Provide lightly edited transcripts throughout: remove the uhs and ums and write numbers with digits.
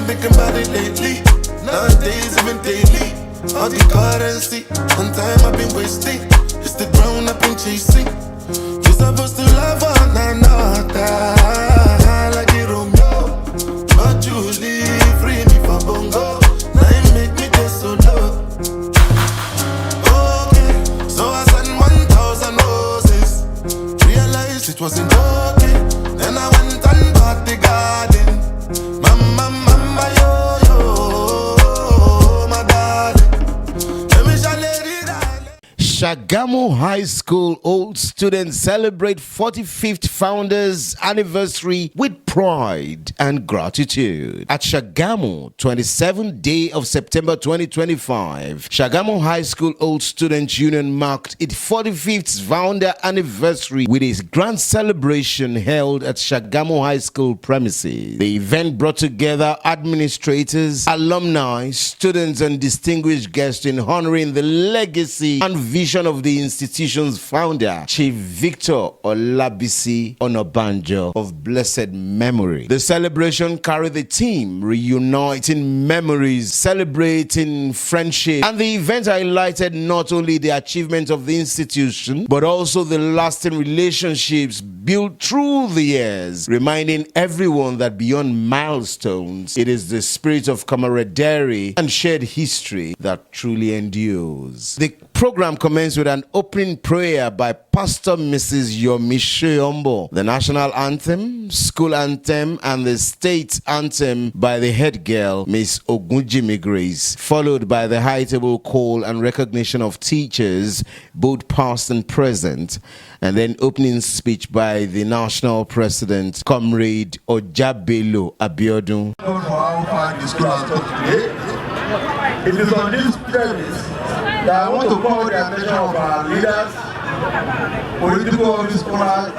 thinking about it lately. Nowadays, even daily. All the currency, one time I've been wasting. It's the ground I've been chasing. You're supposed to love one another, like a Romeo. But you leave, free me for bongo. Now you make me go solo. Okay, so I sent 1,000 roses. Realized it wasn't okay. Then I went and bought the garden. Mama, mama, yo, yo, my darling. Let me shall let it darling. Sagamu High School old students celebrate 45th Founders Anniversary with pride and gratitude. At Sagamu, 27th day of September 2025, Sagamu High School Old Students Union marked its 45th founder anniversary with a grand celebration held at Sagamu High School premises. The event brought together administrators, alumni, students, and distinguished guests in honoring the legacy and vision of the institution's founder, Chief Victor Olabisi Onabanjo of blessed memory. The celebration carried the theme reuniting memories, celebrating friendship, and the event highlighted not only the achievements of the institution but also the lasting relationships built through the years, reminding everyone that beyond milestones, it is the spirit of camaraderie and shared history that truly endures. The program commenced with an opening prayer by Pastor Mrs. Yomishe Ombo, the national anthem, school anthem, and the state anthem by the head girl, Miss Ogunjimi Grace, followed by the high table call and recognition of teachers, both past and present, and then opening speech by the national president, Comrade Ojabelo Abiodun. It is on this premise that I want to call the attention of our leaders, political office holders,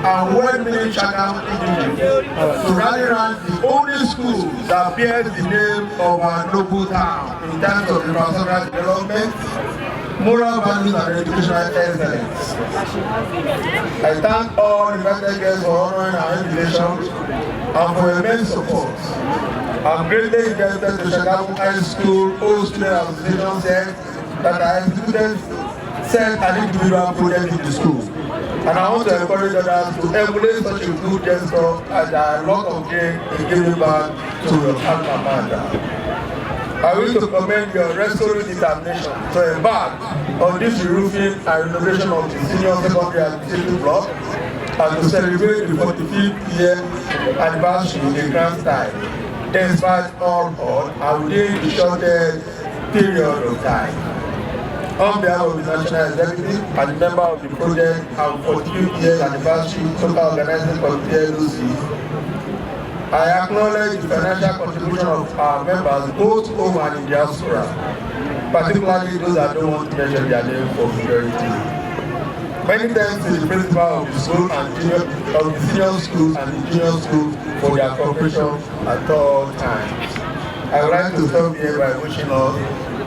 and well-meaning Sagamu individuals to rally around the only school that bears the name of our noble town in terms of infrastructural development, moral values, and educational excellence. I thank all invited guests for honoring our invitation and for immense support. I'm greatly indebted to Sagamu High School Old Student Association that I executed set an individual project in the school. And I want to encourage others to emulate such a good gesture as there are a lot of gain in giving back to your alma mater. I wish to commend your resolute determination to embark on this roofing and renovation of the senior secondary administrative block and to celebrate the 45th year anniversary in a grand style. Despite all odds, and within the shortest period of time. On behalf of the National Executive and member of the project and 45th year anniversary total organizing committee LOC, I acknowledge the financial contribution of our members both home and in diaspora, particularly those that don't want to mention their name for security. Many thanks to the principal of the school and of the senior schools and the junior schools for their cooperation at all times. I would like to stop here by wishing us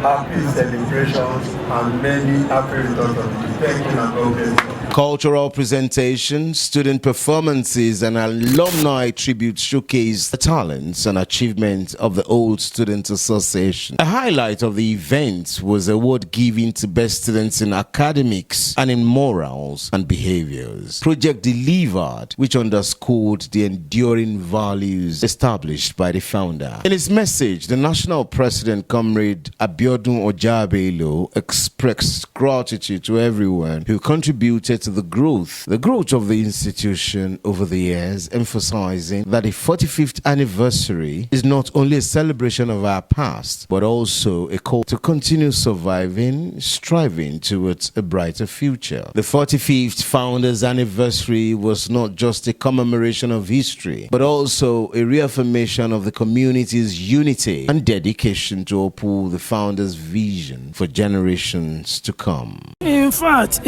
happy celebrations and many happy returns of the day. Thank you and God bless you. Cultural presentations, student performances, and alumni tributes showcase the talents and achievements of the Old Student Association. A highlight of the event was award given to best students in academics and in morals and behaviors. Project delivered, which underscored the enduring values established by the founder. In his message, the national president, Comrade Abiodun Ojabelo, expressed gratitude to everyone who contributed to the growth of the institution over the years, emphasizing that the 45th anniversary is not only a celebration of our past, but also a call to continue surviving, striving towards a brighter future. The 45th Founders Anniversary was not just a commemoration of history, but also a reaffirmation of the community's unity and dedication to uphold the founders' vision for generations to come. In fact,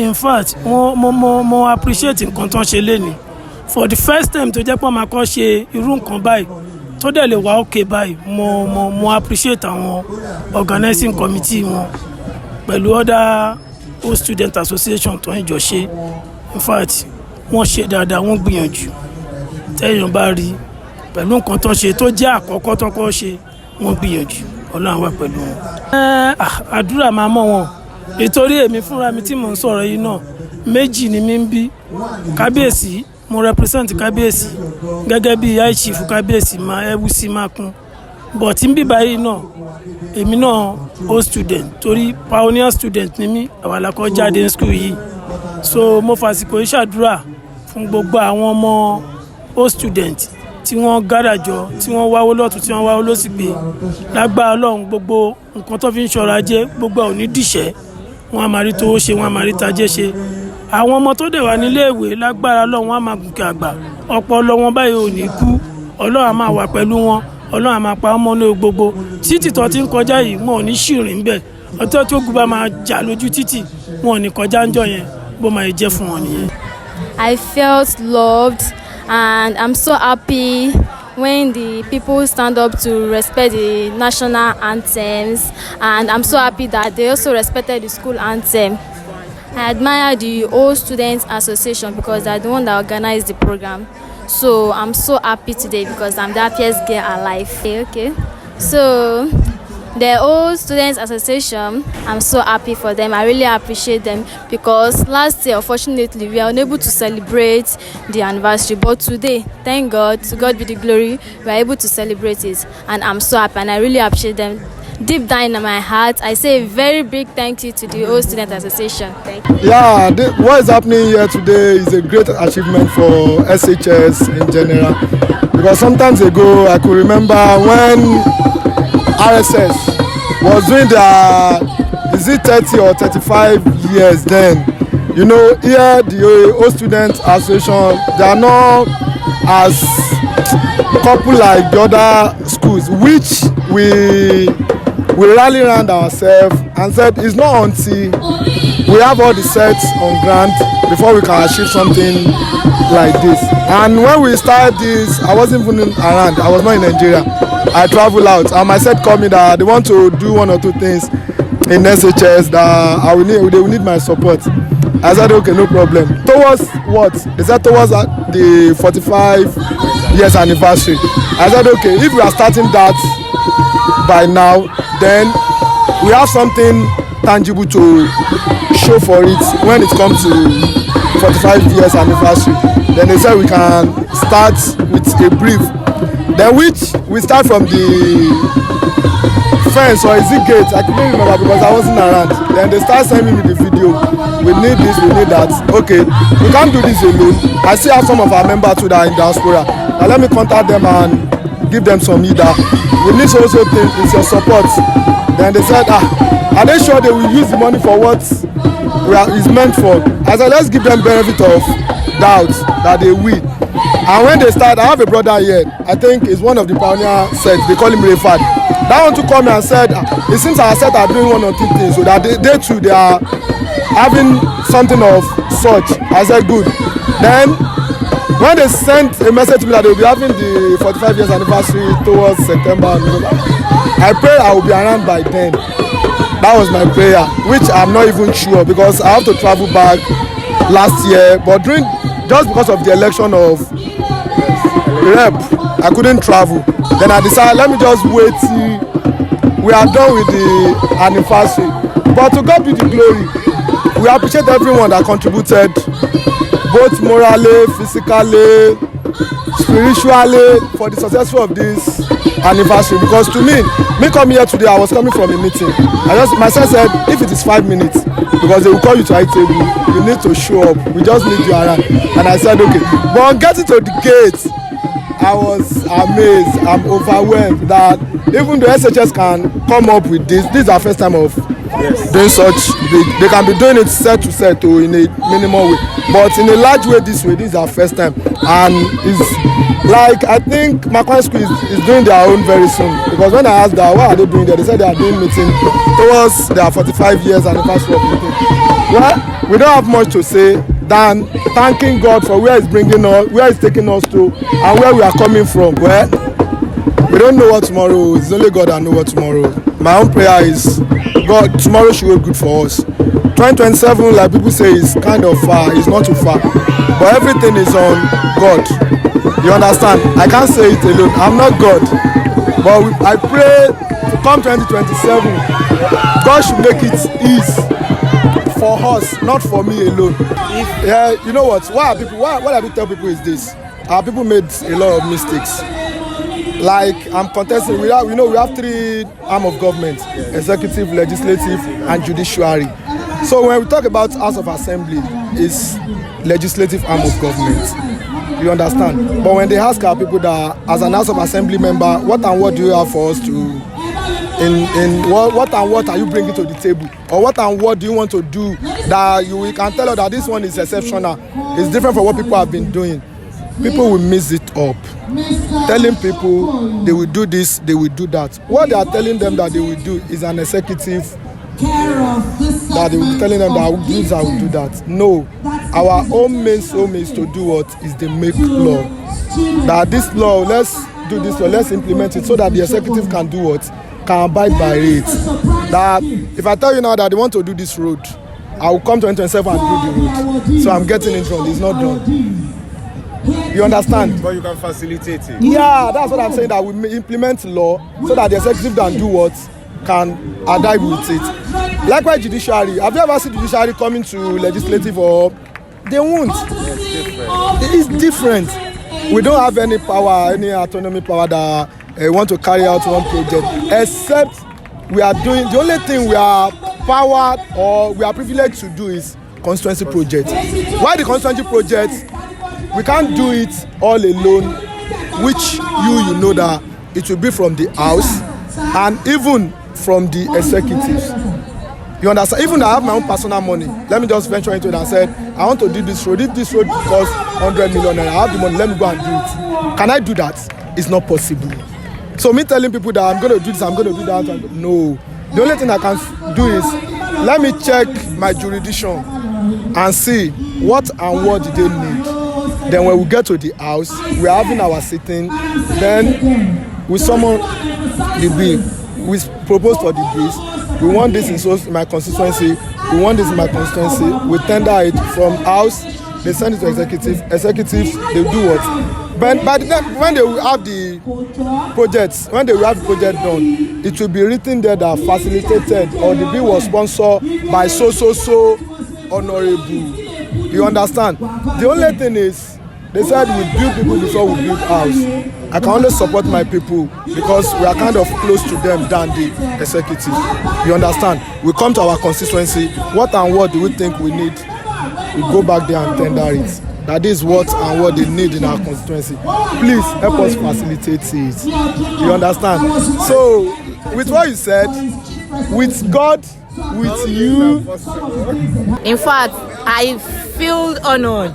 mo appreciate nǹkan tó ń ṣe lénìí. For the first time tó jẹ́ pé máa kọ́ ṣe irú nǹkan báyìí tó dẹ̀ lè wá òkè báyìí, mo appreciate àwọn organizing committee wọn pẹ̀lú other old student association tó ń jọ ṣe. In fact, wọ́n ṣe dáadáa, wọ́n gbìyànjú. Tẹ́yàn bá rí pẹ̀lú nǹkan tó ṣe tó jẹ́ àkọ́kọ́ tó kọ́ ṣe wọ́n gbìyànjú Ọlọ́run wà pẹ̀lú wọn. Àdúrà máa mọ́ wọn nítorí èmi fúnra mi tí mò ń sọ̀rọ̀ yìí náà méjì ni mi ń bí kábíyèsí mo represent kábíyèsí gẹ́gẹ́ bí high chief kábíyèsí máa ẹ̀wù sí máa kún but ń bí báyìí náà èmi náà old student torí pioneer student ni mí àwọn àlàkọ́ jáde ní school yìí so mo fàsìkò yìí ṣàdúrà fún gbogbo àwọn ọmọ old student tí wọ́n gádàjọ tí wọ́n wáwó lọ́tún tí wọ́n wáwó lọ́sì pé lágbára Ọlọ́run gbogbo nǹkan tó fi ń ṣọ̀rọ̀ ajé gbogbo ò ní dìṣẹ́ wọ́n á máa rí tówó ṣe wọ́n á máa rí tajé ṣe àwọn ọmọ tó dẹ̀ wà nílé ìwé lágbára Ọlọ́run wọ́n á máa gòkè àgbà ọpọlọ wọn báyìí ò ní kú Ọlọ́run á máa wà pẹ̀lú wọn Ọlọ́run á máa pa ọmọ ní gbogbo títì tó ti ń kọjá yìí wọn ò ní ṣìrìn bẹ́ẹ̀ ọjọ́ tó gbúgbà máa jà lójú títì wọn ò ní kọjá ńjọ́ yẹn bó máa jẹ́ fún wọn nìyẹn. I felt loved and I'm so happy when the people stand up to respect the national anthems, and I'm so happy that they also respected the school anthem. I admire the Old Students Association because they're the one that organized the program. So I'm so happy today because I'm the happiest girl alive. Okay. So the Old Students Association, I'm so happy for them. I really appreciate them because last year, unfortunately, we were unable to celebrate the anniversary. But today, thank God, to God be the glory, we are able to celebrate it. And I'm so happy and I really appreciate them. Deep down in my heart, I say a very big thank you to the Old Student Association. Thank you. Yeah, what is happening here today is a great achievement for SHS in general. Because sometimes ago, I could remember when RSS was doing their, is it 30 or 35 years then? You know, here the Old Student Association, they are not as couple like the other schools, which we rally around ourselves and said it's not until we have all the sets on ground before we can achieve something like this. And when we started this, I wasn't even around, I was not in Nigeria. I travel out and my set called me that they want to do one or two things in SHS that they will need my support. I said okay, no problem. Towards what? They said towards the 45 years anniversary. I said okay, if we are starting that by now, then we have something tangible to show for it when it comes to 45 years anniversary. Then they said we can start with a brief. Then which we start from the fence or is it gate? I couldn't remember because I wasn't around. Then they start sending me the video. We need this, we need that. Okay, we can't do this alone. I still have some of our members too that are in diaspora. Now let me contact them and give them some leader. We need to also think with your support. Then they said, are they sure they will use the money for what it's meant for? I said, let's give them benefit of doubt that they will. And when they start, I have a brother here, I think it's one of the pioneer sets, they call him Refad. That one to come and said, it seems our set are doing one or two things, so that they too, they are having something of such. I said, good. Then, when they sent a message to me that they will be having the 45 years anniversary towards September, I pray I will be around by then. That was my prayer, which I'm not even sure because I have to travel back last year, but just because of the election of rep, I couldn't travel. Then I decided, let me just wait till we are done with the anniversary. But to God be the glory, we appreciate everyone that contributed, both morally, physically, spiritually, for the success of this anniversary. Because to me coming here today, I was coming from a meeting. Myself said, if it is 5 minutes, because they will call you to high table, you need to show up. We just need you around. And I said, okay. But on getting to the gate, I was amazed. I'm overwhelmed that even the SHS can come up with this. This is our first time of doing such. They can be doing it set to set or in a minimal way. But in a large way this way, this is our first time. And it's like, I think Makwan School is doing their own very soon. Because when I asked them, what are they doing there? They said they are doing meeting towards their 45 years anniversary of meeting. Well, we don't have much to say than thanking God for where He's bringing us, where He's taking us to, and where we are coming from. Well, we don't know what tomorrow is. It's only God that knows what tomorrow. My own prayer is, God, tomorrow should go good for us. 2027, like people say, is kind of far. It's not too far. But everything is on God. You understand? I can't say it alone. I'm not God. But I pray to come 2027, God should make it easy for us, not for me alone. You know what? What I do tell people is this: our people made a lot of mistakes. Like I'm contesting, we have 3 arms of government: executive, legislative, and judiciary. So when we talk about House of Assembly, it's legislative arm of government. You understand? But when they ask our people that, as an House of Assembly member, what do you have for us to? What are you bringing to the table, or what do you want to do that you can tell us that this one is exceptional, it's different from what people have been doing? People will mix it up, telling people they will do this, they will do that. What they are telling them that they will do is an executive, that they will be telling them that I will do this, I will do that. No, our own main soul is to do what is the make law. That this law, let's do this law, let's implement it so that the executive can do what? Can abide by it. That if I tell you now that they want to do this road, I will come 2027 and do the road. So I'm getting it wrong. It's not done. You understand? But you can facilitate it. Yeah, that's what I'm saying. That we implement law so that the executive can do what? Can abide with it. Likewise, judiciary. Have you ever seen judiciary coming to legislative, or they won't? It's different. We don't have any power, any autonomy power that want to carry out one project, except we are doing, the only thing we are powered or we are privileged to do is constituency project. Why the constituency project? We can't do it all alone, which you know that it will be from the house and even from the executives. You understand? Even I have my own personal money. Let me just venture into it and say, I want to do this road. If this road costs 100 million and I have the money, let me go and do it. Can I do that? It's not possible. So me telling people that I'm going to do this, I'm going to do that, no. The only thing I can do is, let me check my jurisdiction and see what and what they need. Then when we get to the house, we're having our sitting, then we summon the bill. We propose for the bills. We want this in my constituency. We want this in my constituency. We tender it from house. They send it to executives. Executives, they do what? But by the time when they will have the projects, when they will have the project done, it will be written there that facilitated or the bill was sponsored by so honorable. You understand? The only thing is, they said we build people before we build house. I can only support my people because we are kind of close to them than the executive. You understand? We come to our constituency. What and what do we think we need? We go back there and tender it. That is what and what they need in our constituency. Please help us facilitate it. You understand? So, with what you said, with God, with you. In fact, I feel honored.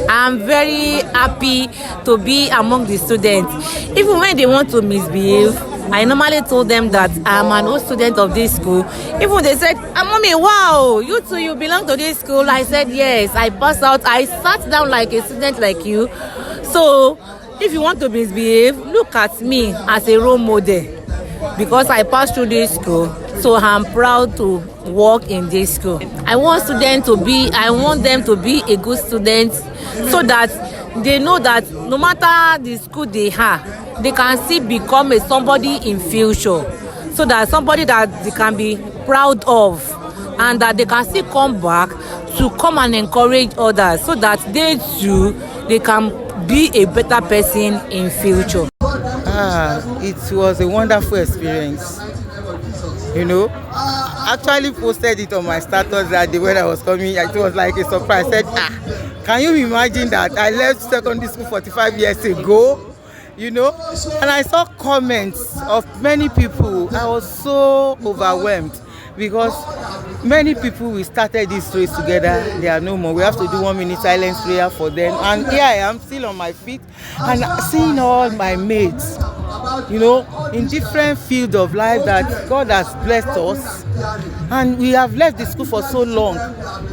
I'm very happy to be among the students. Even when they want to misbehave, I normally told them that I'm an old student of this school. Even they said, Mommy, wow, you too, you belong to this school. I said, yes, I passed out. I sat down like a student like you. So, if you want to misbehave, look at me as a role model. Because I passed through this school, so I'm proud to work in this school. I want them to be a good student so that they know that no matter the school they have, they can still become somebody in future. So that somebody that they can be proud of and that they can still come back to come and encourage others so that they too, they can be a better person in future. It was a wonderful experience. You know, I actually posted it on my status that day when I was coming. It was like a surprise. I said, can you imagine that I left secondary school 45 years ago? You know, and I saw comments of many people. I was so overwhelmed because many people, we started this race together. They are no more. We have to do 1 minute silence prayer for them. And here I am still on my feet and seeing all my mates, you know, in different fields of life that God has blessed us. And we have left the school for so long.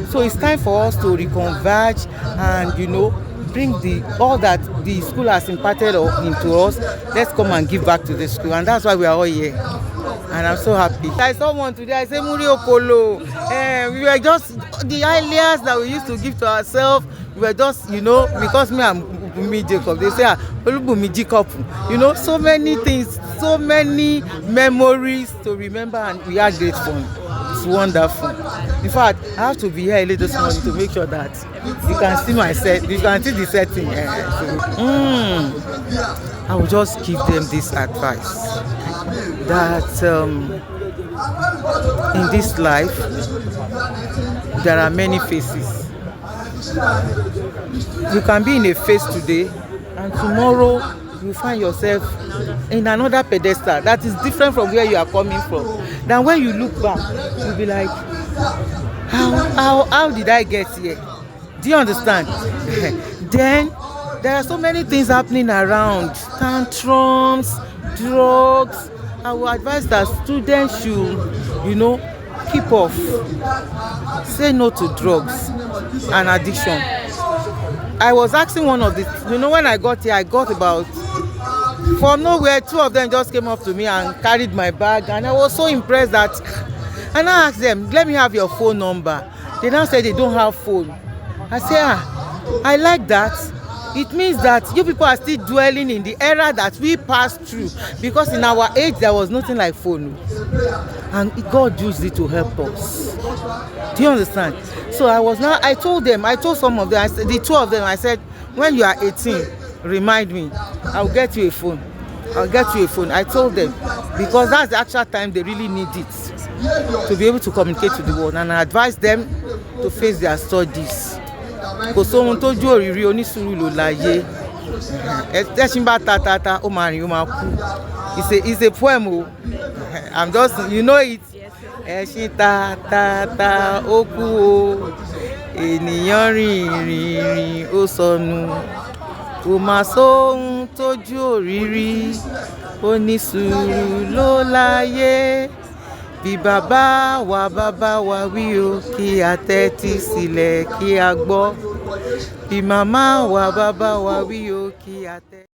So it's time for us to reconverge and, you know, bring all that the school has imparted into us. Let's come and give back to the school. And that's why we are all here. And I'm so happy. I saw one today, I said, Muri Okolo. We were just, the alias that we used to give to ourselves, we were just, you know, because me, I'm Olubumi Jacob. They say, Olubumi Jacob. You know, so many things, so many memories to remember, and we had great fun. It's wonderful. In fact, I have to be here early this morning to make sure that you can see my set, you can see the setting. I will just give them this advice that in this life there are many faces. You can be in a phase today, and tomorrow you find yourself in another pedestal that is different from where you are coming from. Then when you look back, you'll be like, how did I get here? Do you understand? Then there are so many things happening around, tantrums, drugs. I will advise that students should, keep off. Say no to drugs and addiction. I was asking one of the, when I got here, I got about, from nowhere, 2 of them just came up to me and carried my bag, and I was so impressed that, and I asked them, let me have your phone number. They now said they don't have phone. I say, I like that. It means that you people are still dwelling in the era that we passed through, because in our age there was nothing like phone, and God used it to help us. Do you understand? So I told some of them, I said, the 2 of them, I said, when you are 18, remind me, I'll get you a phone. I told them, because that's the actual time they really need it to be able to communicate to the world, and I advised them to face their studies. Kò sóhun tójú òrìrì onísùúrù ló láyé. Ẹṣin bá ta ó máa rìn ó máa kú. It's a poem o. I'm just, it. Ẹṣin ta ó kú o. Ènìyàn rìn ó sọnù. Kò máa sóhun tójú òrìrì onísùúrù ló láyé. Bí bàbá wa wí o, kí a tẹ́tí sílẹ̀ kí a gbọ́. Bí màmá wa bàbá wa wí o, kí a tẹ́tí.